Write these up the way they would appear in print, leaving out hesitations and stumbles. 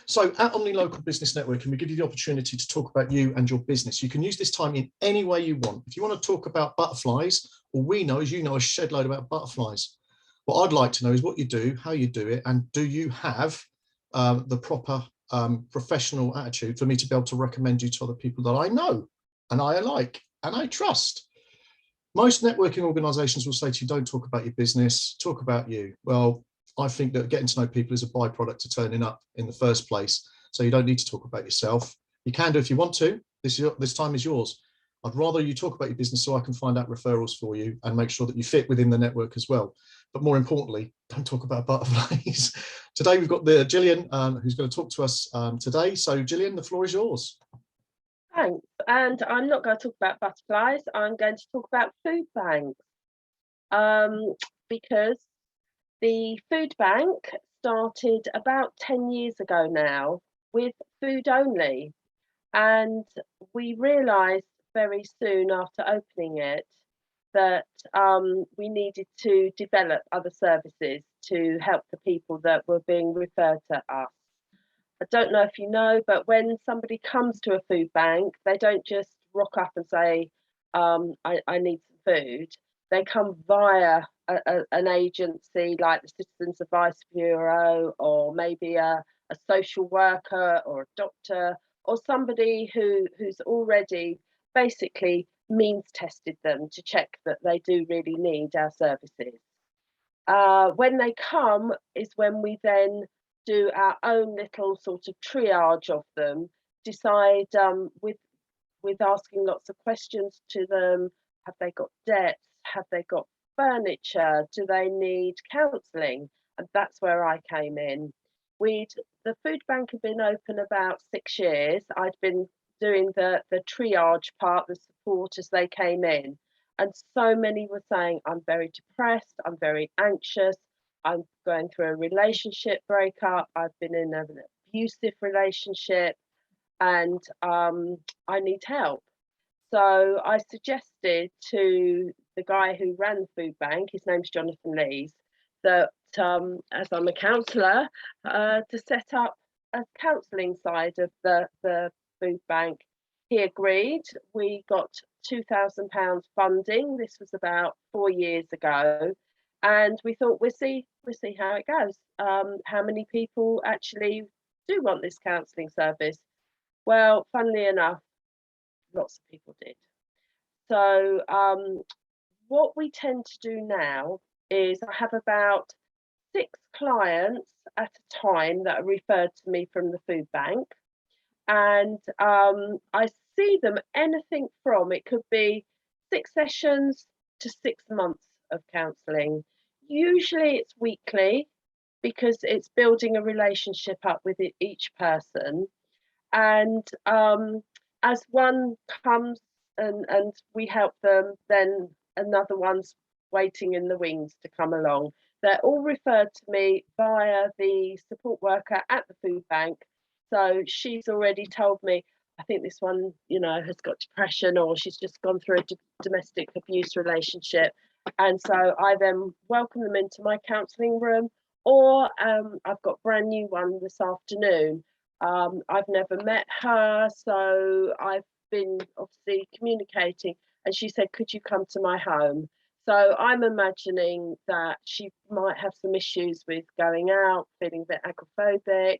So at Omni Local Business Networking, we give you the opportunity to talk about you and your business. You can use this time in any way you want. If you want to talk about butterflies, all we know is you know a shed load about butterflies. What I'd like to know is what you do, how you do it, and do you have the proper professional attitude for me to be able to recommend you to other people that I know and I like and I trust. Most networking organizations will say to you, don't talk about your business, talk about you. Well, I think that getting to know people is a byproduct to turning up in the first place. So you don't need to talk about yourself. You can do if you want to. This time is yours. I'd rather you talk about your business so I can find out referrals for you and make sure that you fit within the network as well. But more importantly, don't talk about butterflies. Today we've got Gillian, who's going to talk to us today. So Gillian, the floor is yours. Thanks. And I'm not going to talk about butterflies. I'm going to talk about food banks, because the food bank started about 10 years ago now with food only. And we realised very soon after opening it that we needed to develop other services to help the people that were being referred to us. I don't know if you know, but when somebody comes to a food bank, they don't just rock up and say, I need some food. They come via an agency like the Citizens Advice Bureau, or maybe a social worker or a doctor, or somebody who's already basically means tested them to check that they do really need our services. When they come is when we then do our own little sort of triage of them, decide with asking lots of questions to them. Have they got debts? Have they got furniture? Do they need counselling? And that's where I came in. The food bank had been open about 6 years. I'd been doing the triage part, the support as they came in. And so many were saying, I'm very depressed, I'm very anxious, I'm going through a relationship breakup, I've been in an abusive relationship, and I need help. So I suggested to the guy who ran the food bank, his name's Jonathan Lees, that as I'm a counsellor, to set up a counselling side of the food bank. He agreed. We got £2,000 funding. This was about 4 years ago, and we thought we'll see how it goes. How many people actually do want this counselling service? Well, funnily enough, lots of people did. So what we tend to do now is I have about 6 clients at a time that are referred to me from the food bank, and I see them anything from, it could be 6 sessions to 6 months of counselling. Usually it's weekly because it's building a relationship up with each person, and as one comes and we help them, then another one's waiting in the wings to come along. They're all referred to me via the support worker at the food bank. So she's already told me, I think this one, has got depression, or she's just gone through a domestic abuse relationship. And so I then welcome them into my counselling room, or I've got a brand new one this afternoon. I've never met her, so I've been obviously communicating, and she said, could you come to my home? So I'm imagining that she might have some issues with going out, feeling a bit agoraphobic.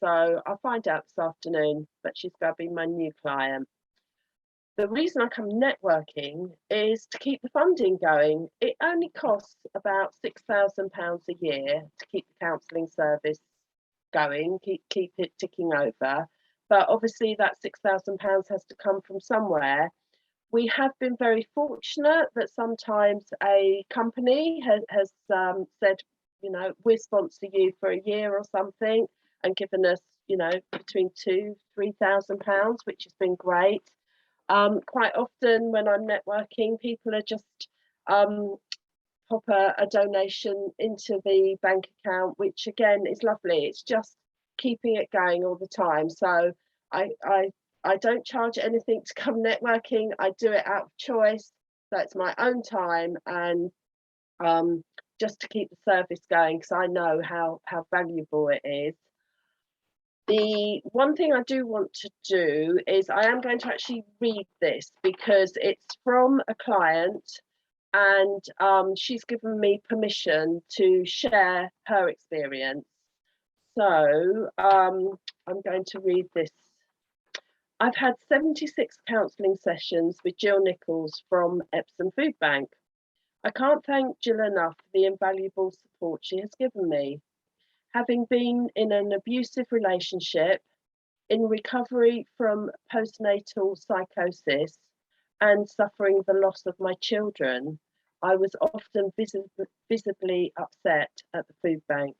So I'll find out this afternoon, but she's going to be my new client. The reason I come networking is to keep the funding going. It only costs about £6,000 a year to keep the counselling service going, keep it ticking over. But obviously that £6,000 has to come from somewhere. We have been very fortunate that sometimes a company has said, we'll sponsor you for a year or something, and given us, between £2,000-3,000, which has been great. Quite often when I'm networking, people are just pop a donation into the bank account, which again is lovely. It's just keeping it going all the time. So I don't charge anything to come networking. I do it out of choice. So it's my own time, and just to keep the service going, because I know how valuable it is. The one thing I do want to do is I am going to actually read this because it's from a client, and she's given me permission to share her experience. So I'm going to read this. I've had 76 counselling sessions with Jill Nicholas from Epsom Foodbank. I can't thank Jill enough for the invaluable support she has given me. Having been in an abusive relationship, in recovery from postnatal psychosis, and suffering the loss of my children, I was often visibly upset at the food bank.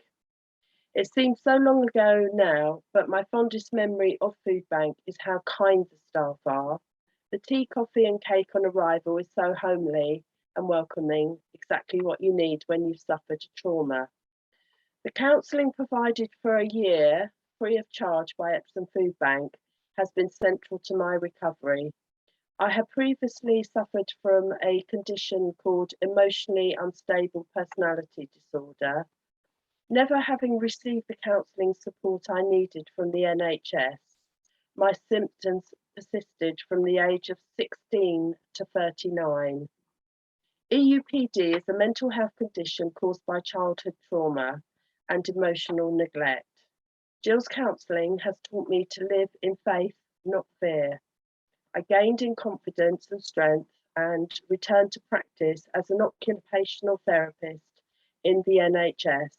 It seems so long ago now, but my fondest memory of Foodbank is how kind the staff are. The tea, coffee and cake on arrival is so homely and welcoming, exactly what you need when you've suffered trauma. The counselling provided for a year, free of charge by Epsom Foodbank, has been central to my recovery. I had previously suffered from a condition called emotionally unstable personality disorder. Never having received the counselling support I needed from the NHS, my symptoms persisted from the age of 16 to 39. EUPD is a mental health condition caused by childhood trauma and emotional neglect. Jill's counselling has taught me to live in faith, not fear. I gained in confidence and strength and returned to practice as an occupational therapist in the NHS.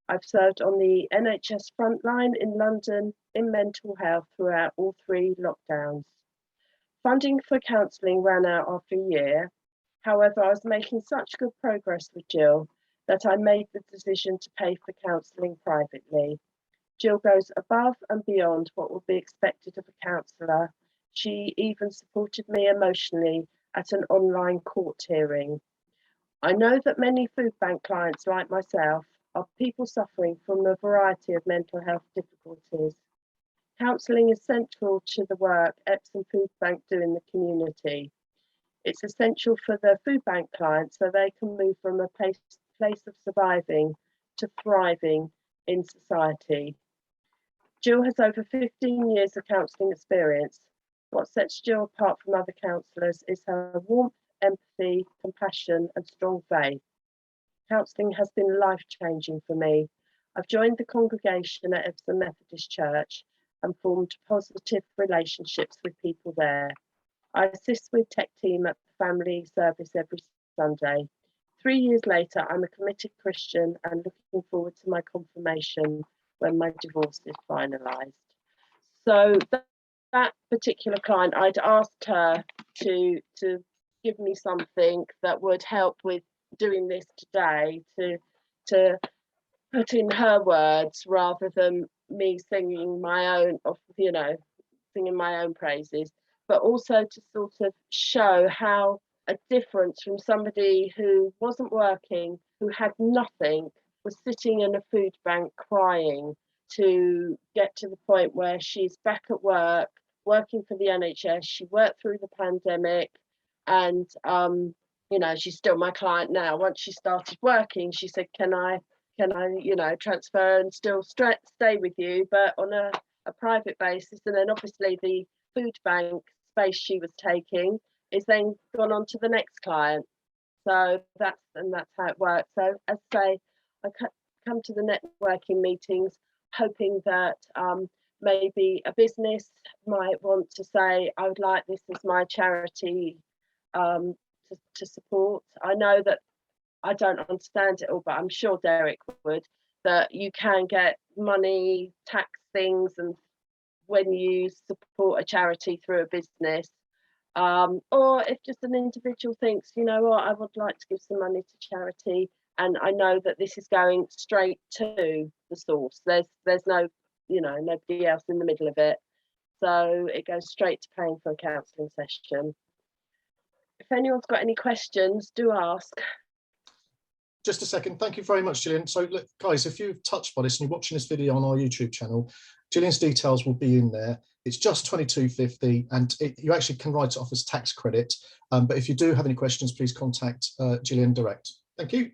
I've served on the NHS frontline in London in mental health throughout all 3 lockdowns. Funding for counselling ran out after a year. However, I was making such good progress with Jill that I made the decision to pay for counselling privately. Jill goes above and beyond what would be expected of a counsellor. She even supported me emotionally at an online court hearing. I know that many food bank clients like myself are people suffering from a variety of mental health difficulties. Counselling is central to the work Epsom Foodbank do in the community. It's essential for the food bank clients so they can move from a place of surviving to thriving in society. Jill has over 15 years of counselling experience. What sets Jill apart from other counsellors is her warmth, empathy, compassion and strong faith. Counselling has been life-changing for me. I've joined the congregation at Epsom Methodist Church and formed positive relationships with people there. I assist with tech team at the family service every Sunday. 3 years later, I'm a committed Christian and looking forward to my confirmation when my divorce is finalised. So that particular client, I'd asked her to give me something that would help with doing this today, to put in her words rather than me singing my own, singing my own praises, but also to sort of show how a difference from somebody who wasn't working, who had nothing, was sitting in a food bank crying, to get to the point where she's back at work, working for the NHS. She worked through the pandemic, and she's still my client now. Once she started working, she said, can I transfer and still stay with you, but on a private basis? And then obviously the food bank space she was taking is then gone on to the next client. So that's how it works. So as I say, I come to the networking meetings hoping that maybe a business might want to say, I would like this as my charity to support. I know that I don't understand it all, but I'm sure Derek would, that you can get money, tax things, and when you support a charity through a business, or if just an individual thinks, you know what, I would like to give some money to charity, and I know that this is going straight to the source. There's no, nobody else in the middle of it. So it goes straight to paying for a counselling session. If anyone's got any questions, do ask. Just a second. Thank you very much, Gillian. So look, guys, if you've touched by this and you're watching this video on our YouTube channel, Gillian's details will be in there. It's just £22.50, and you actually can write it off as tax credit. But if you do have any questions, please contact Gillian direct. Thank you.